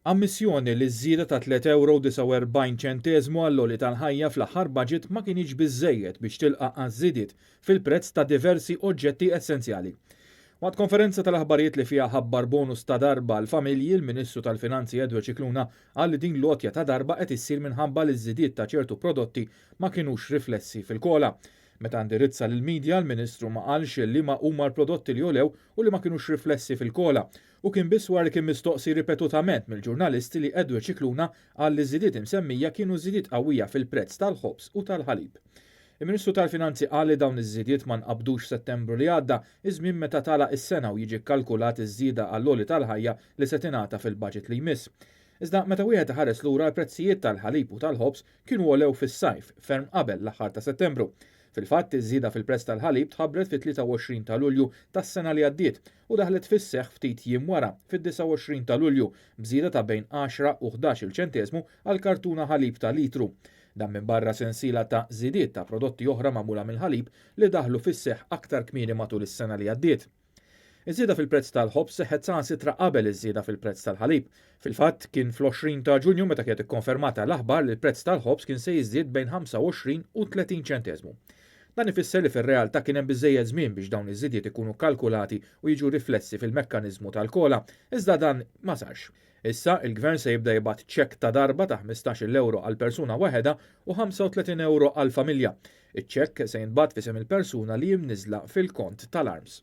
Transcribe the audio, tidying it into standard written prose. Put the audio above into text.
Ammissjoni li żieda ta' €3.49 għall-oli tal-ħajja fl-aħħar budget ma kienx biżżejjed biex tilqa' għaż-żiediet fil-prezz ta' diversi oġġetti essenzjali. Waqt konferenza tal-aħbarijiet li fiha ħabbar bonus ta' darba l-familji, il-Ministru tal-Finanzi Edward Cicluna qal li din l-għotja ta' darba qed issir minħabba li ż-żiediet ta' ċertu prodotti ma kinux riflessi fil-kola. Meta ndirizza lill-midja, l-Ministru ma qalx li ma huma l-prodotti li jolew u li ma kinux riflessi fil-kola. U kien biss wara li kien mistoqsi ripetutament mill-ġurnalisti li Edward Cicluna qal li żiediet imsemmija kienu żiediet qawwija fil-prezz tal-ħobż u tal-ħalib. Il-Ministru tal-Finanzi qal li dawn iż-żiediet ma nqabdux Settembru li għadda, iż-żmien meta tagħlaq is-sena u jiġi kkalkulat iż-żieda għall-oli tal-ħajja li se tingħata fil-baġit li jmiss. Iżda meta wieħed iħares lura l-prezzijiet tal-ħalib u tal-ħobż kienu għolew fis-sajf ferm qabel l-aħħar ta' Settembru. Fil-fatt iż-żieda fil-prezz tal-ħalib tħabbret fit-23 ta' Lulju tas-sena li għaddiet u daħlet fis-seħħ ftit jiem wara fid-29 ta' Lulju b'żieda ta' bejn 10 u 11 ċenteżmu għal kartuna ħalib ta' litru. Dan minn barra sensiela ta' żiediet ta' prodotti oħra magħmula mill-ħalib li daħlu fis-seħħ aktar kmieni matul is-sena li għaddiet. Iż-żieda fil-prezz tal-ħobż seħħet saħansitra qabel iż-żieda fil-prezz tal-ħalib. Fil-fatt kien fl-20 ta' Ġunju meta kienet ikkonfermata l-aħbar li l-prezz tal-ħobż kien se jiżdied bejn 25 u 30 ċenteżmu. Dan ifisser li fir-realtà kien hemm biżżejjed żmien biex dawn iż-żiediet ikunu kalkulati u jiġu riflessi fil-mekkaniżmu tal-kola, iżda dan ma sarx. Issa il-Gvern se jibda jibgħat ċekk ta' darba ta' €15 għal persuna waħeda u €35 għal familja. Iċ-ċekk se jinbagħat f'isem il-persuna li jimniżla fil-kont tal-arms.